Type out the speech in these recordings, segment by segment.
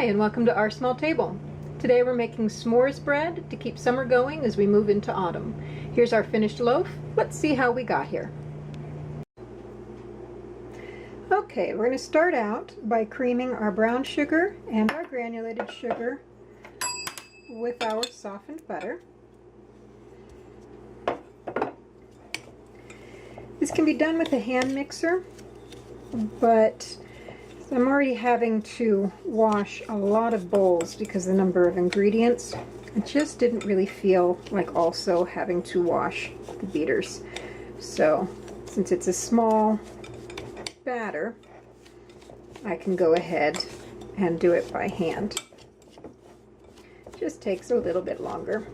Hi, and welcome to Our Small Table. Today we're making s'mores bread to keep summer going as we move into autumn. Here's our finished loaf. Let's see how we got here. Okay, we're going to start out by creaming our brown sugar and our granulated sugar with our softened butter. This can be done with a hand mixer, but I'm already having to wash a lot of bowls because of the number of ingredients. I just didn't really feel like also having to wash the beaters. So since it's a small batter, I can go ahead and do it by hand. Just takes a little bit longer.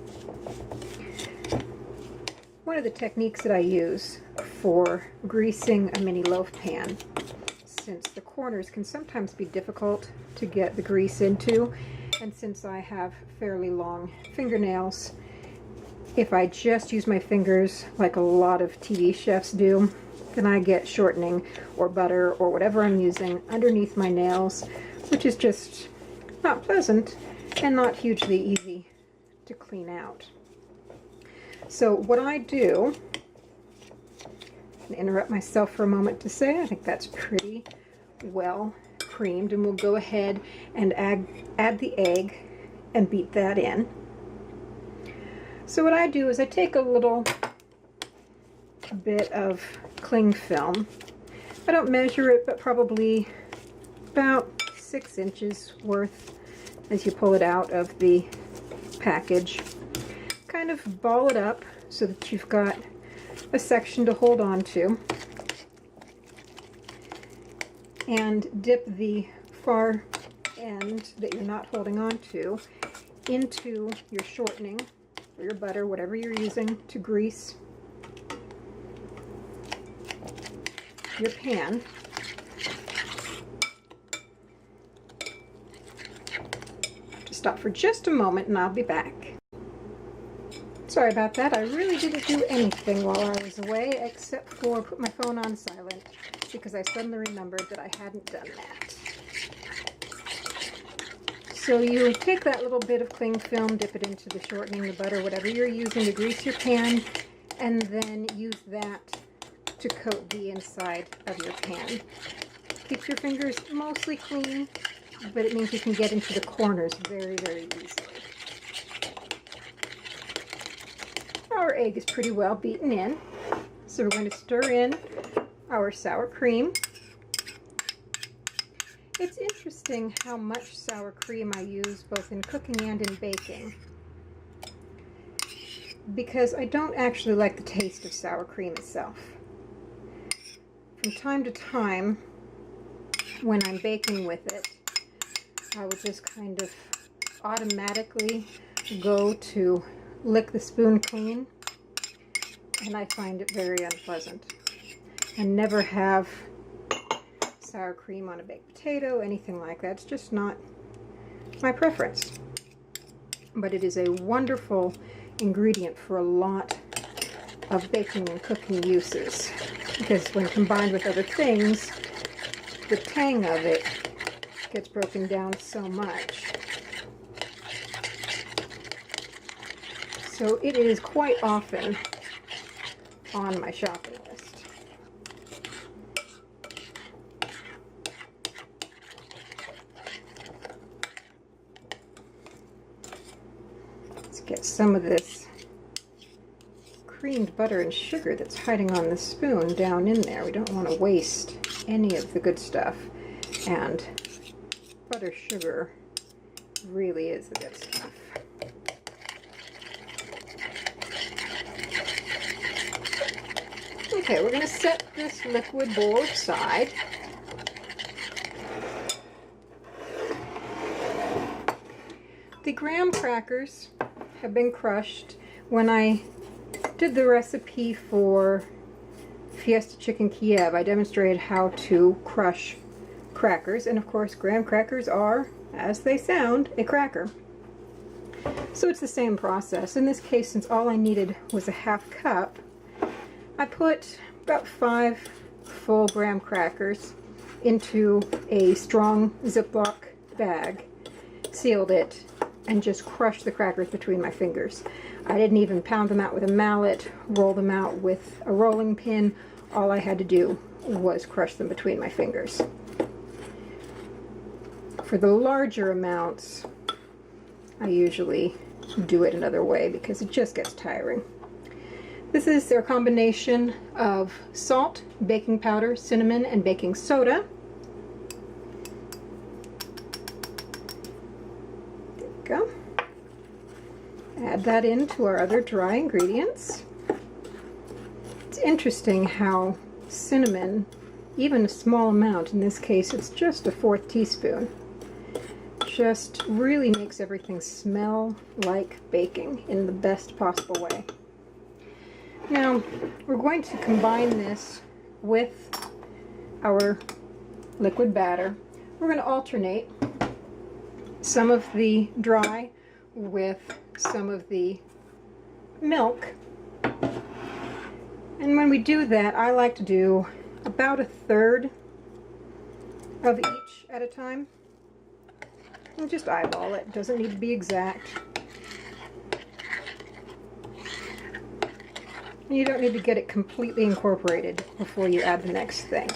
One of the techniques that I use for greasing a mini loaf pan, since the corners can sometimes be difficult to get the grease into, and since I have fairly long fingernails, if I just use my fingers like a lot of TV chefs do, then I get shortening or butter or whatever I'm using underneath my nails, which is just not pleasant and not hugely easy to clean out. So what I do, interrupt myself for a moment to say I think that's pretty well creamed, and we'll go ahead and add the egg and beat that in. So what I do is I take a little bit of cling film. I don't measure it, but probably about 6 inches worth as you pull it out of the package. Kind of ball it up so that you've got a section to hold on to, and dip the far end that you're not holding on to into your shortening or your butter, whatever you're using to grease your pan. Just stop for just a moment and I'll be back. Sorry about that. I really didn't do anything while I was away except for put my phone on silent because I suddenly remembered that I hadn't done that. So you take that little bit of cling film, dip it into the shortening, the butter, whatever you're using to grease your pan, and then use that to coat the inside of your pan. Keeps your fingers mostly clean, but it means you can get into the corners very, very easily. Our egg is pretty well beaten in, so we're going to stir in our sour cream. It's interesting how much sour cream I use both in cooking and in baking, because I don't actually like the taste of sour cream itself. From time to time, when I'm baking with it, I will just kind of automatically go to lick the spoon clean, and I find it very unpleasant. I never have sour cream on a baked potato, anything like that. It's just not my preference. But it is a wonderful ingredient for a lot of baking and cooking uses, because when combined with other things, the tang of it gets broken down so much. So it is quite often on my shopping list. Let's get some of this creamed butter and sugar that's hiding on the spoon down in there. We don't want to waste any of the good stuff, and butter sugar really is the good stuff. Okay, we're going to set this liquid bowl aside. The graham crackers have been crushed. When I did the recipe for Fiesta Chicken Kiev, I demonstrated how to crush crackers, and of course graham crackers are, as they sound, a cracker. So it's the same process. In this case, since all I needed was a half cup, I put about 5 full graham crackers into a strong Ziploc bag sealed it, and just crushed the crackers between my fingers. I didn't even pound them out with a mallet, roll them out with a rolling pin. All I had to do was crush them between my fingers. For the larger amounts, I usually do it another way because it just gets tiring. This is their combination of salt, baking powder, cinnamon, and baking soda. There we go. Add that into our other dry ingredients. It's interesting how cinnamon, even a small amount, in this case it's just a 1/4 teaspoon, just really makes everything smell like baking in the best possible way. Now, we're going to combine this with our liquid batter. We're going to alternate some of the dry with some of the milk. And when we do that, I like to do about 1/3 of each at a time. And just eyeball it. Doesn't need to be exact. And you don't need to get it completely incorporated before you add the next thing.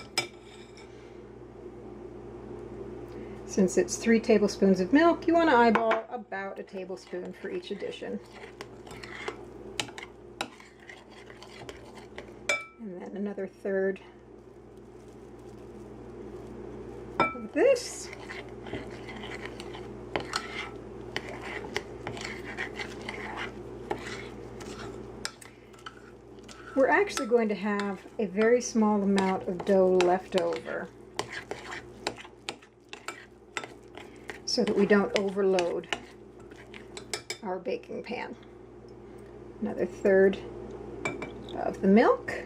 Since it's 3 tablespoons of milk, you want to eyeball about a tablespoon for each addition. And then another 1/3 of this. We're actually going to have a very small amount of dough left over so that we don't overload our baking pan. Another 1/3 of the milk.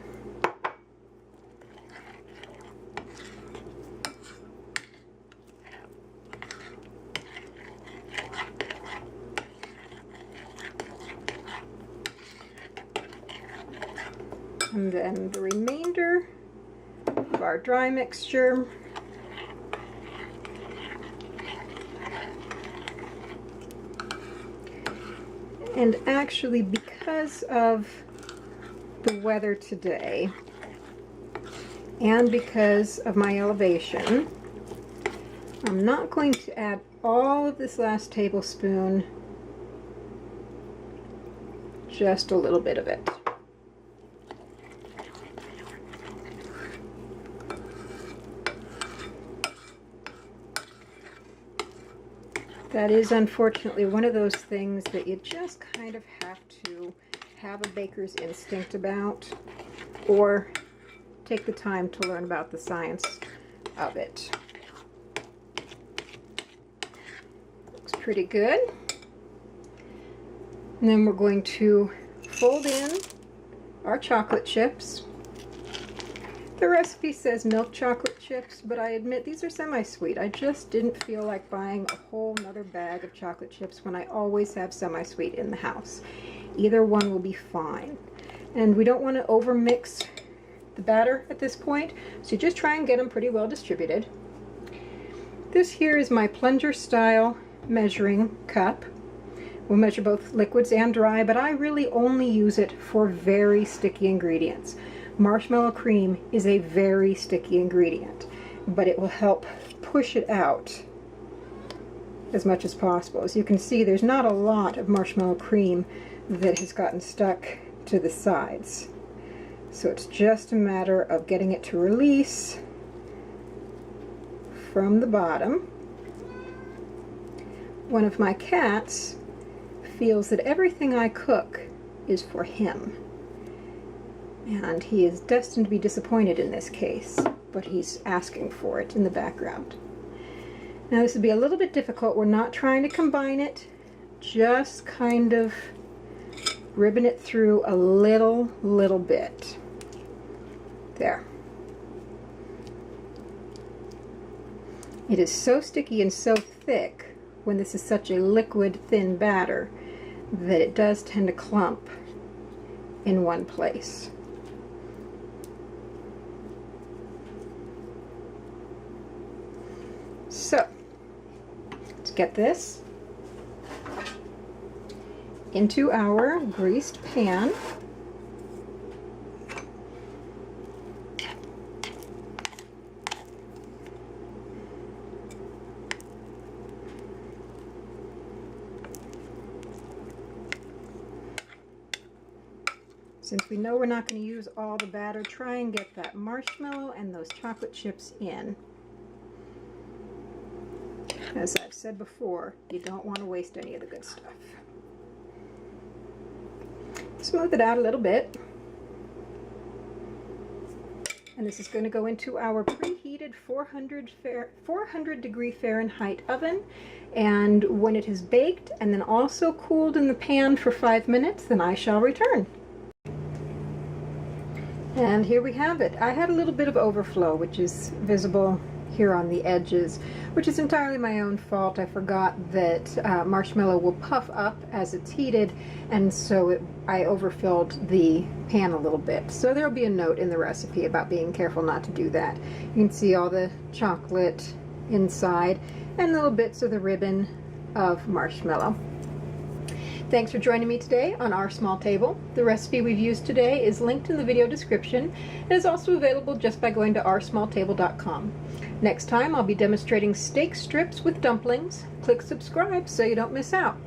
And then the remainder of our dry mixture. And actually, because of the weather today, and because of my elevation, I'm not going to add all of this last tablespoon, just a little bit of it. That is unfortunately one of those things that you just kind of have to have a baker's instinct about, or take the time to learn about the science of it. Looks pretty good. And then we're going to fold in our chocolate chips. The recipe says milk chocolate chips, but I admit these are semi-sweet. I just didn't feel like buying a whole nother bag of chocolate chips when I always have semi-sweet in the house. Either one will be fine. And we don't want to overmix the batter at this point, so you just try and get them pretty well distributed. This here is my plunger style measuring cup. We'll measure both liquids and dry, but I really only use it for very sticky ingredients. Marshmallow cream is a very sticky ingredient, but it will help push it out as much as possible. As you can see, there's not a lot of marshmallow cream that has gotten stuck to the sides. So it's just a matter of getting it to release from the bottom. One of my cats feels that everything I cook is for him. And he is destined to be disappointed in this case, but he's asking for it in the background. Now this would be a little bit difficult. We're not trying to combine it, just kind of ribbon it through a little bit. There. It is so sticky and so thick when this is such a liquid, thin batter that it does tend to clump in one place. So, let's get this into our greased pan. Since we know we're not going to use all the batter, try and get that marshmallow and those chocolate chips in. As I've said before, you don't want to waste any of the good stuff. Smooth it out a little bit. And this is going to go into our preheated 400 degree Fahrenheit oven. And when it has baked and then also cooled in the pan for 5 minutes, then I shall return. And here we have it. I had a little bit of overflow, which is visible here on the edges, which is entirely my own fault. I forgot that marshmallow will puff up as it's heated, and so I overfilled the pan a little bit. So there'll be a note in the recipe about being careful not to do that. You can see all the chocolate inside and little bits of the ribbon of marshmallow. Thanks for joining me today on Our Small Table. The recipe we've used today is linked in the video description and is also available just by going to OurSmallTable.com. Next time I'll be demonstrating steak strips with dumplings. Click subscribe so you don't miss out.